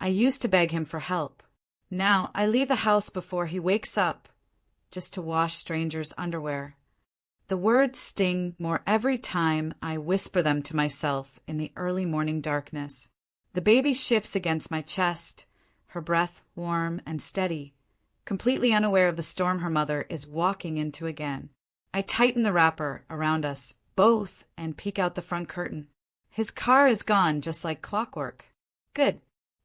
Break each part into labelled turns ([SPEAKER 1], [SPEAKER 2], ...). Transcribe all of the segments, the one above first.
[SPEAKER 1] I used to beg him for help. Now I leave the house before he wakes up just to wash strangers' underwear. The words sting more every time I whisper them to myself in the early morning darkness. The baby shifts against my chest, her breath warm and steady, completely unaware of the storm her mother is walking into again. I tighten the wrapper around us both and peek out the front curtain. His car is gone just like clockwork. Good.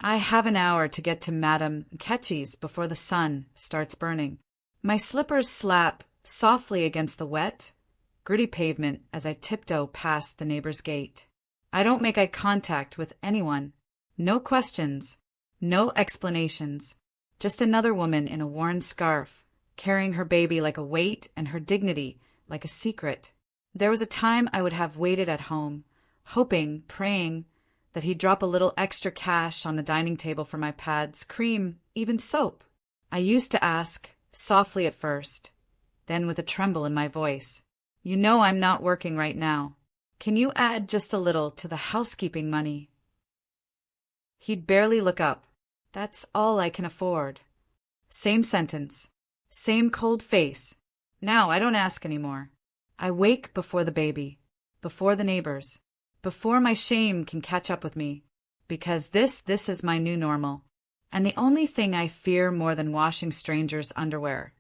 [SPEAKER 1] I have an hour to get to Madame Ketchy's before the sun starts burning. My slippers slap softly against the wet, gritty pavement as I tiptoe past the neighbor's gate. I don't make eye contact with anyone. No questions, no explanations. Just another woman in a worn scarf, carrying her baby like a weight and her dignity like a secret. There was a time I would have waited at home, hoping, praying, that he'd drop a little extra cash on the dining table for my pads, cream, even soap. I used to ask, softly at first, then with a tremble in my voice, "You know I'm not working right now. Can you add just a little to the housekeeping money?" He'd barely look up. "That's all I can afford." Same sentence, same cold face. Now I don't ask anymore. I wake before the baby, before the neighbors, before my shame can catch up with me, because this is my new normal. And the only thing I fear more than washing strangers' underwear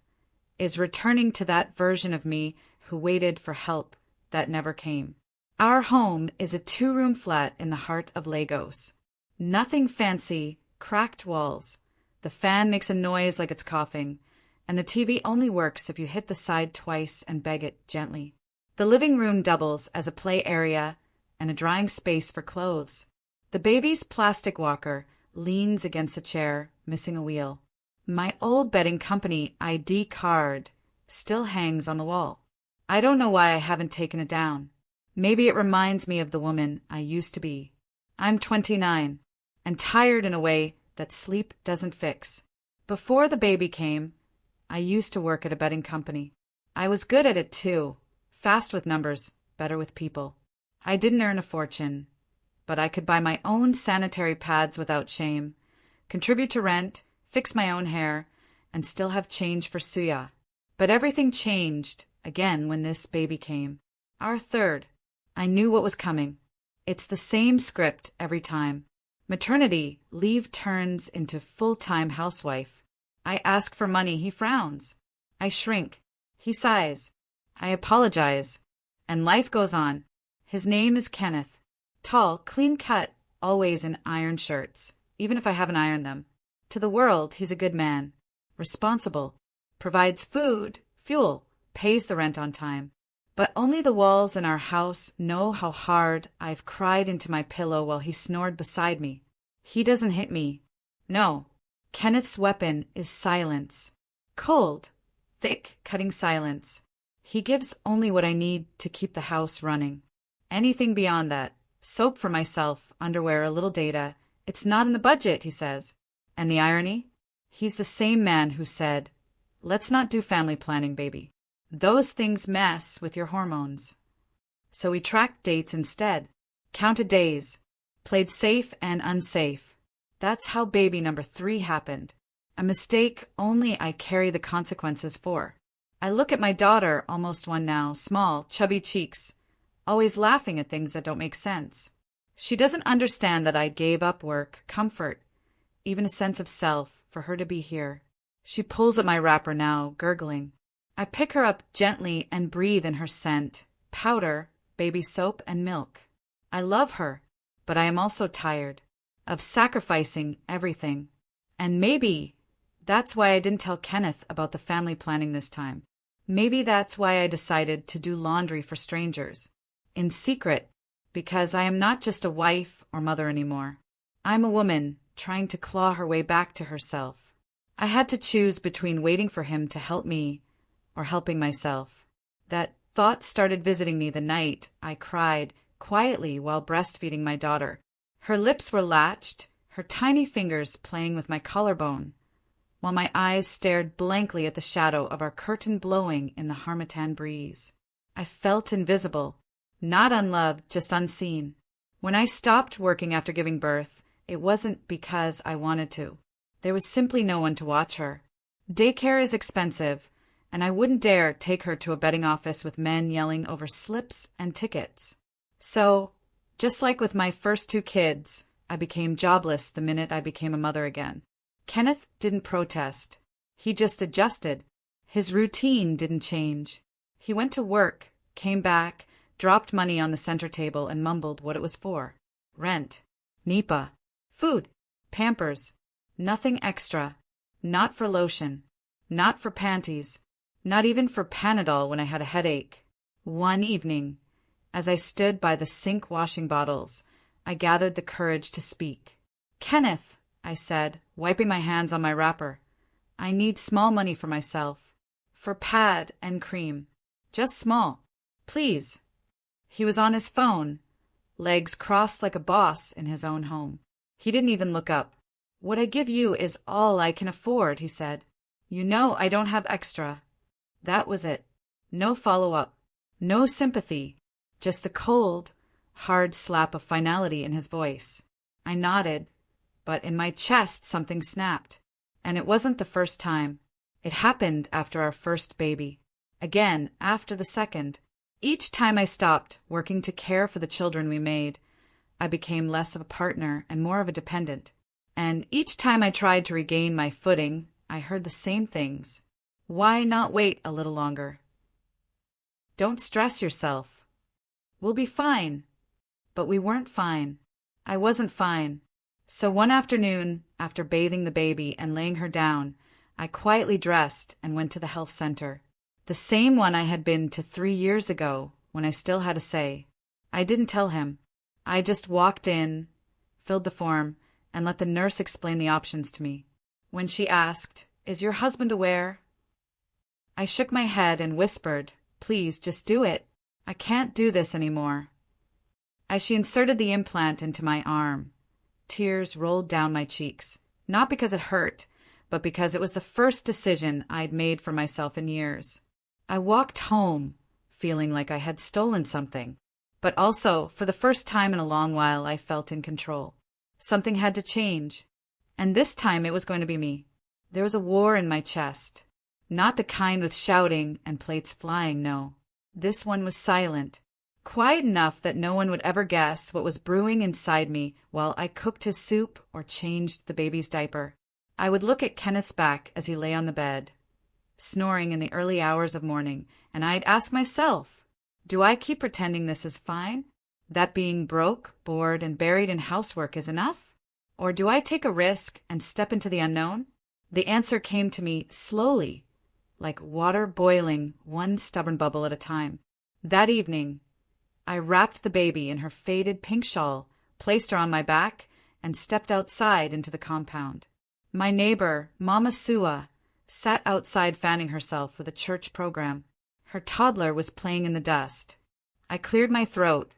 [SPEAKER 1] is returning to that version of me who waited for help that never came. Our home is a 2-room flat in the heart of Lagos. Nothing fancy, cracked walls. The fan makes a noise like it's coughing, and the TV only works if you hit the side twice and beg it gently. The living room doubles as a play area and a drying space for clothes. The baby's plastic walker leans against a chair, missing a wheel. My old bedding company ID card still hangs on the wall. I don't know why I haven't taken it down. Maybe it reminds me of the woman I used to be. I'm 29, and tired in a way that sleep doesn't fix. Before the baby came, I used to work at a bedding company. I was good at it too, fast with numbers, better with people. I didn't earn a fortune, but I could buy my own sanitary pads without shame, contribute to rent, fix my own hair, and still have change for suya. But everything changed again when this baby came. Our third. I knew what was coming. It's the same script every time. Maternity leave turns into full-time housewife. I ask for money, he frowns. I shrink. He sighs. I apologize. And life goes on. His name is Kenneth. Tall, clean-cut, always in iron shirts, even if I haven't ironed them. To the world, he's a good man. Responsible. Provides food, fuel, pays the rent on time. But only the walls in our house know how hard I've cried into my pillow while he snored beside me. He doesn't hit me. No. Kenneth's weapon is silence. Cold, thick, cutting silence. He gives only what I need to keep the house running. Anything beyond that, soap for myself, underwear, a little data, it's not in the budget, he says. And the irony? He's the same man who said, "Let's not do family planning, baby. Those things mess with your hormones." So we tracked dates instead, counted days, played safe and unsafe. That's how baby number 3 happened. A mistake only I carry the consequences for. I look at my daughter, almost 1 now, small, chubby cheeks, always laughing at things that don't make sense. She doesn't understand that I gave up work, comfort, even a sense of self, for her to be here. She pulls at my wrapper now, gurgling. I pick her up gently and breathe in her scent, powder, baby soap, and milk. I love her, but I am also tired of sacrificing everything. And maybe that's why I didn't tell Kenneth about the family planning this time. Maybe that's why I decided to do laundry for strangers, in secret, because I am not just a wife or mother anymore. I'm a woman trying to claw her way back to herself. I had to choose between waiting for him to help me or helping myself. That thought started visiting me the night I cried quietly while breastfeeding my daughter. Her lips were latched, her tiny fingers playing with my collarbone, while my eyes stared blankly at the shadow of our curtain blowing in the harmattan breeze. I felt invisible, not unloved, just unseen. When I stopped working after giving birth, it wasn't because I wanted to. There was simply no one to watch her. Daycare is expensive, and I wouldn't dare take her to a betting office with men yelling over slips and tickets. So, just like with my first 2 kids, I became jobless the minute I became a mother again. Kenneth didn't protest. He just adjusted. His routine didn't change. He went to work, came back, dropped money on the center table and mumbled what it was for. Rent, NEPA, food, Pampers, nothing extra, not for lotion, not for panties, not even for Panadol when I had a headache. One evening, as I stood by the sink washing bottles, I gathered the courage to speak. "Kenneth," I said, wiping my hands on my wrapper, "I need small money for myself, for pad and cream. Just small. Please." He was on his phone, legs crossed like a boss in his own home. He didn't even look up. "What I give you is all I can afford," he said. "You know I don't have extra." That was it. No follow-up. No sympathy. Just the cold, hard slap of finality in his voice. I nodded, but in my chest something snapped. And it wasn't the first time. It happened after our first baby. Again, after the second. Each time I stopped working to care for the children we made, I became less of a partner and more of a dependent. And each time I tried to regain my footing, I heard the same things. Why not wait a little longer? Don't stress yourself. We'll be fine. But we weren't fine. I wasn't fine. So one afternoon, after bathing the baby and laying her down, I quietly dressed and went to the health center. The same one I had been to 3 years ago, when I still had a say. I didn't tell him. I just walked in, filled the form, and let the nurse explain the options to me. When she asked, "Is your husband aware?" I shook my head and whispered, "Please, just do it. I can't do this anymore." As she inserted the implant into my arm, tears rolled down my cheeks, not because it hurt, but because it was the first decision I'd made for myself in years. I walked home, feeling like I had stolen something, but also, for the first time in a long while, I felt in control. Something had to change, and this time it was going to be me. There was a war in my chest. Not the kind with shouting and plates flying, no. This one was silent, quiet enough that no one would ever guess what was brewing inside me while I cooked his soup or changed the baby's diaper. I would look at Kenneth's back as he lay on the bed, snoring in the early hours of morning, and I'd ask myself, do I keep pretending this is fine? That being broke, bored, and buried in housework is enough? Or do I take a risk and step into the unknown? The answer came to me slowly, like water boiling one stubborn bubble at a time. That evening, I wrapped the baby in her faded pink shawl, placed her on my back, and stepped outside into the compound. My neighbor, Mama Sua, sat outside fanning herself with a church program. Her toddler was playing in the dust. I cleared my throat.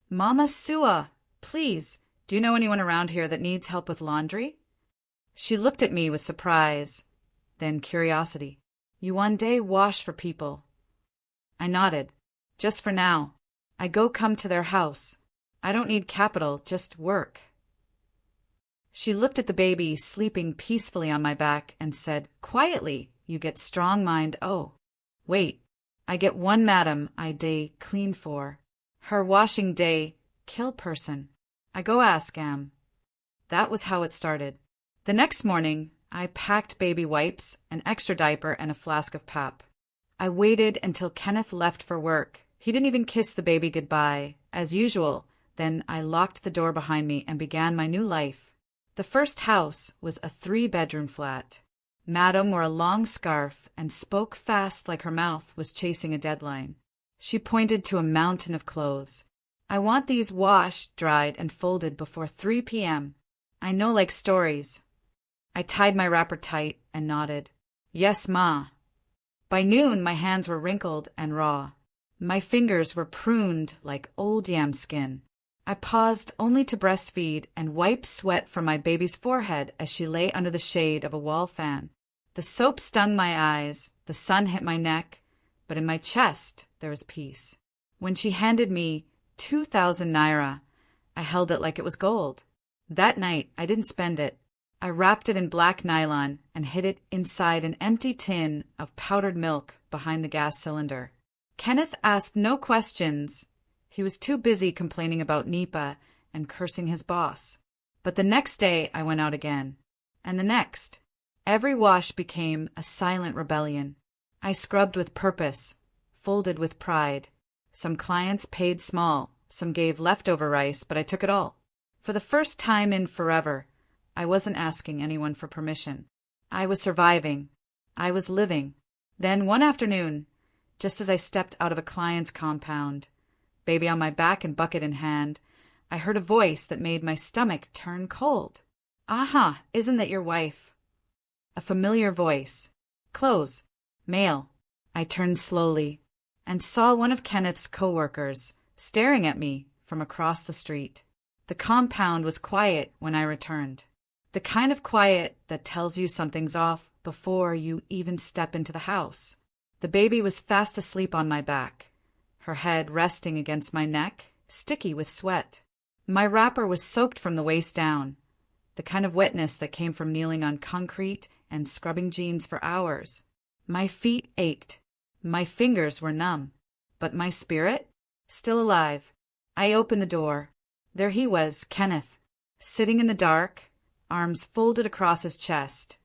[SPEAKER 1] "Mama Sua, please, do you know anyone around here that needs help with laundry?" She looked at me with surprise, then curiosity. "You one day wash for people." I nodded. "Just for now. I go come to their house. I don't need capital, just work." She looked at the baby sleeping peacefully on my back and said, quietly, "You get strong mind, oh. Wait, I get one madam I day clean for. Her washing day kill person. I go ask am." That was how it started. The next morning, I packed baby wipes, an extra diaper, and a flask of pap. I waited until Kenneth left for work. He didn't even kiss the baby goodbye, as usual. Then I locked the door behind me and began my new life. The first house was a 3-bedroom flat. Madam wore a long scarf and spoke fast like her mouth was chasing a deadline. She pointed to a mountain of clothes. "I want these washed, dried, and folded before 3 p.m. I know like stories." I tied my wrapper tight and nodded. "Yes, Ma." By noon, my hands were wrinkled and raw. My fingers were pruned like old yam skin. I paused only to breastfeed and wipe sweat from my baby's forehead as she lay under the shade of a wall fan. The soap stung my eyes, the sun hit my neck, but in my chest there was peace. When she handed me 2,000 naira, I held it like it was gold. That night, I didn't spend it. I wrapped it in black nylon and hid it inside an empty tin of powdered milk behind the gas cylinder. Kenneth asked no questions. He was too busy complaining about Nipa and cursing his boss. But the next day, I went out again. And the next. Every wash became a silent rebellion. I scrubbed with purpose, folded with pride. Some clients paid small, some gave leftover rice, but I took it all. For the first time in forever, I wasn't asking anyone for permission. I was surviving. I was living. Then one afternoon, just as I stepped out of a client's compound, baby on my back and bucket in hand, I heard a voice that made my stomach turn cold. "Aha, isn't that your wife?" A familiar voice. Clothes. Male. I turned slowly and saw one of Kenneth's co-workers staring at me from across the street. The compound was quiet when I returned. The kind of quiet that tells you something's off before you even step into the house. The baby was fast asleep on my back, her head resting against my neck, sticky with sweat. My wrapper was soaked from the waist down, the kind of wetness that came from kneeling on concrete and scrubbing jeans for hours. My feet ached. My fingers were numb. But my spirit? Still alive. I opened the door. There he was, Kenneth, sitting in the dark, arms folded across his chest,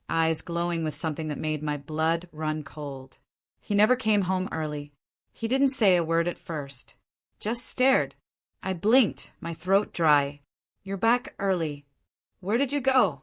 [SPEAKER 1] eyes glowing with something that made my blood run cold. He never came home early. He didn't say a word at first. Just stared. I blinked, my throat dry. "You're back early. Where did you go?"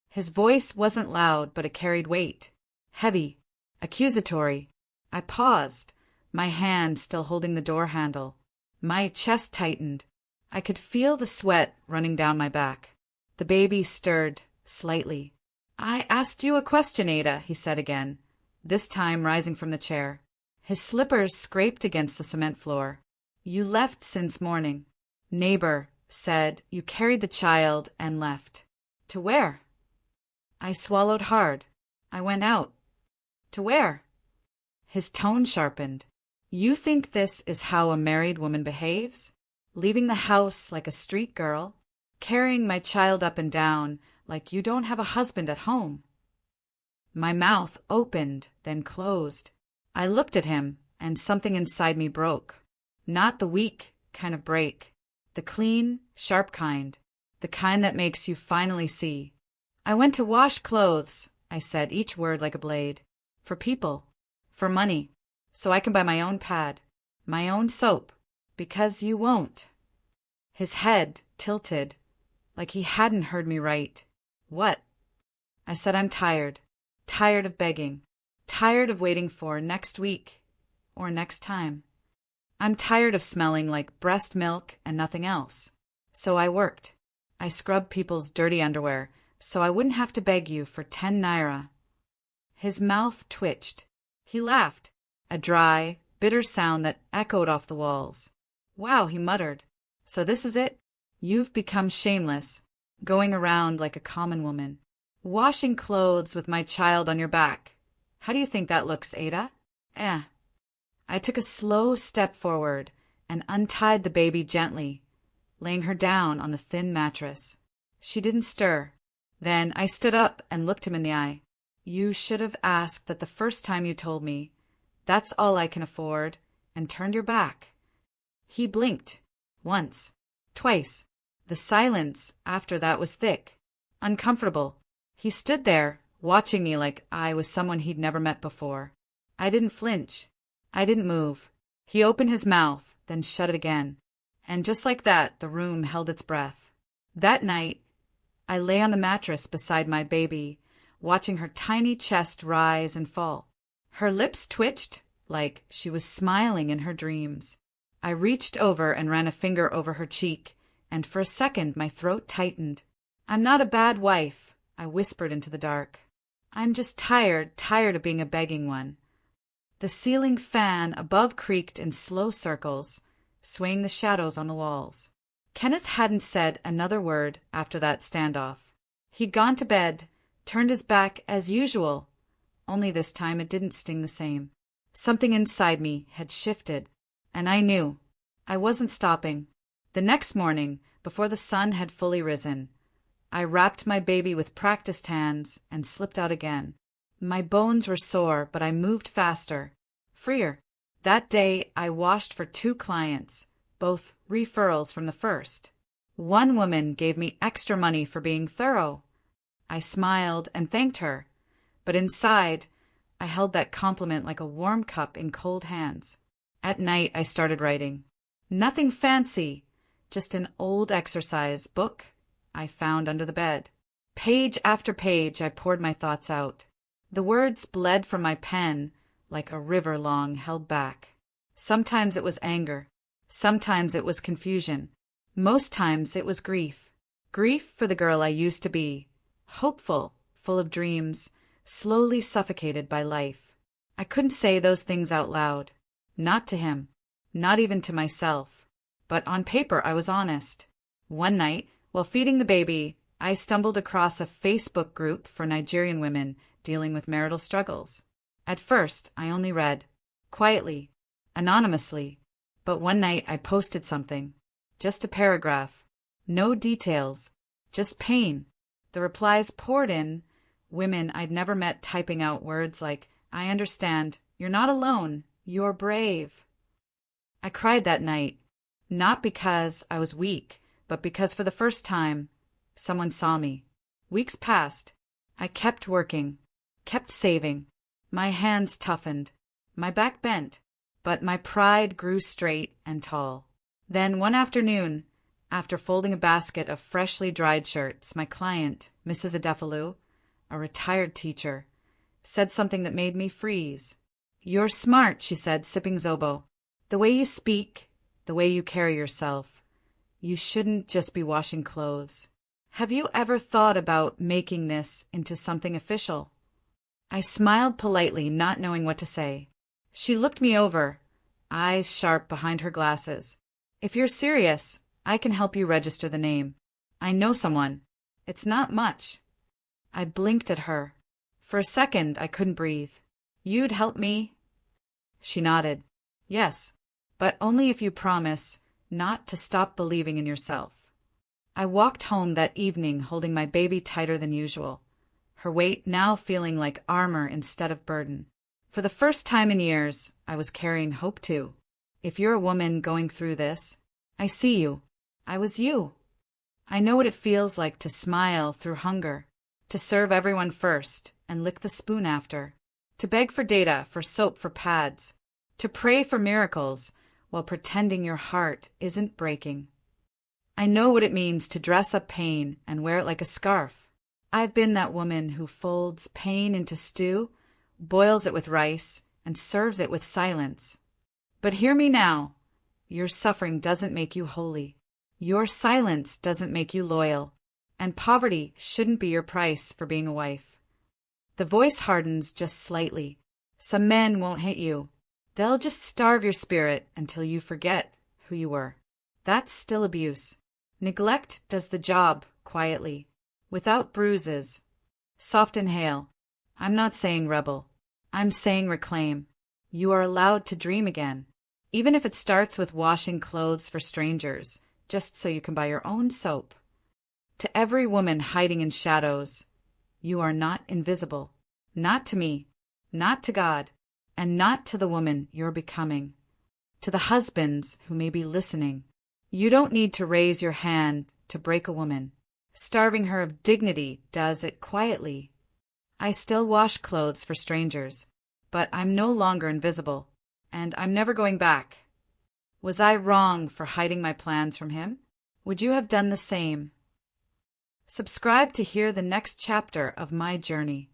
[SPEAKER 1] His voice wasn't loud, but it carried weight. Heavy. Accusatory. I paused, my hand still holding the door handle. My chest tightened. I could feel the sweat running down my back. The baby stirred, slightly. "I asked you a question, Ada," he said again, this time rising from the chair. His slippers scraped against the cement floor. "You left since morning. Neighbor said you carried the child and left. To where?" I swallowed hard. "I went out." "To where?" His tone sharpened. "You think this is how a married woman behaves? Leaving the house like a street girl, carrying my child up and down like you don't have a husband at home." My mouth opened, then closed. I looked at him, and something inside me broke. Not the weak kind of break, the clean, sharp kind, the kind that makes you finally see. "I went to wash clothes," I said, each word like a blade. "For people. For money. So I can buy my own pad. My own soap. Because you won't." His head tilted, like he hadn't heard me right. "What?" I said, "I'm tired. Tired of begging. Tired of waiting for next week. Or next time. I'm tired of smelling like breast milk and nothing else. So I worked. I scrubbed people's dirty underwear, so I wouldn't have to beg you for 10 naira. His mouth twitched. He laughed, a dry, bitter sound that echoed off the walls. "Wow," he muttered. "So this is it? You've become shameless, going around like a common woman, washing clothes with my child on your back. How do you think that looks, Ada?" I took a slow step forward and untied the baby gently, laying her down on the thin mattress. She didn't stir. Then I stood up and looked him in the eye. "You should have asked that the first time you told me. That's all I can afford," and turned your back. He blinked. Once. Twice. The silence after that was thick. Uncomfortable. He stood there, watching me like I was someone he'd never met before. I didn't flinch. I didn't move. He opened his mouth, then shut it again. And just like that, the room held its breath. That night, I lay on the mattress beside my baby, watching her tiny chest rise and fall. Her lips twitched like she was smiling in her dreams. I reached over and ran a finger over her cheek, and for a second my throat tightened. "I'm not a bad wife," I whispered into the dark. "I'm just tired of being a begging one." The ceiling fan above creaked in slow circles, swaying the shadows on the walls. Kenneth hadn't said another word after that standoff. He'd gone to bed, turned his back as usual, only this time it didn't sting the same. Something inside me had shifted, and I knew. I wasn't stopping. The next morning, before the sun had fully risen. I wrapped my baby with practiced hands and slipped out again. My bones were sore, but I moved faster, freer. That day, I washed for 2 clients, both referrals from the first. One woman gave me extra money for being thorough. I smiled and thanked her, but inside, I held that compliment like a warm cup in cold hands. At night, I started writing. Nothing fancy, just an old exercise book I found under the bed. Page after page, I poured my thoughts out. The words bled from my pen like a river long held back. Sometimes it was anger. Sometimes it was confusion. Most times it was grief. Grief for the girl I used to be, hopeful, full of dreams, slowly suffocated by life. I couldn't say those things out loud. Not to him. Not even to myself. But on paper I was honest. One night, while feeding the baby, I stumbled across a Facebook group for Nigerian women dealing with marital struggles. At first, I only read, quietly, anonymously, but one night I posted something. Just a paragraph. No details. Just pain. The replies poured in, women I'd never met typing out words like, I understand, you're not alone, you're brave. I cried that night, not because I was weak, but because for the first time, someone saw me. Weeks passed. I kept working, kept saving. My hands toughened, my back bent, but my pride grew straight and tall. Then one afternoon, after folding a basket of freshly dried shirts, my client, Mrs. Adefalou, a retired teacher, said something that made me freeze. You're smart, she said, sipping Zobo. The way you speak, the way you carry yourself. You shouldn't just be washing clothes. Have you ever thought about making this into something official? I smiled politely, not knowing what to say. She looked me over, eyes sharp behind her glasses. If you're serious, I can help you register the name. I know someone. It's not much. I blinked at her. For a second, I couldn't breathe. You'd help me? She nodded. Yes, but only if you promise not to stop believing in yourself. I walked home that evening holding my baby tighter than usual, her weight now feeling like armor instead of burden. For the first time in years, I was carrying hope too. If you're a woman going through this, I see you. I was you. I know what it feels like to smile through hunger, to serve everyone first and lick the spoon after, to beg for data, for soap, for pads, to pray for miracles while pretending your heart isn't breaking. I know what it means to dress up pain and wear it like a scarf. I've been that woman who folds pain into stew, boils it with rice, and serves it with silence. But hear me now. Your suffering doesn't make you holy. Your silence doesn't make you loyal. And poverty shouldn't be your price for being a wife. The voice hardens just slightly. Some men won't hit you. They'll just starve your spirit until you forget who you were. That's still abuse. Neglect does the job quietly, without bruises. Soft inhale. I'm not saying rebel. I'm saying reclaim. You are allowed to dream again, even if it starts with washing clothes for strangers, just so you can buy your own soap. To every woman hiding in shadows, you are not invisible. Not to me, not to God, and not to the woman you're becoming. To the husbands who may be listening, you don't need to raise your hand to break a woman. Starving her of dignity does it quietly. I still wash clothes for strangers, but I'm no longer invisible, and I'm never going back. Was I wrong for hiding my plans from him? Would you have done the same? Subscribe to hear the next chapter of my journey.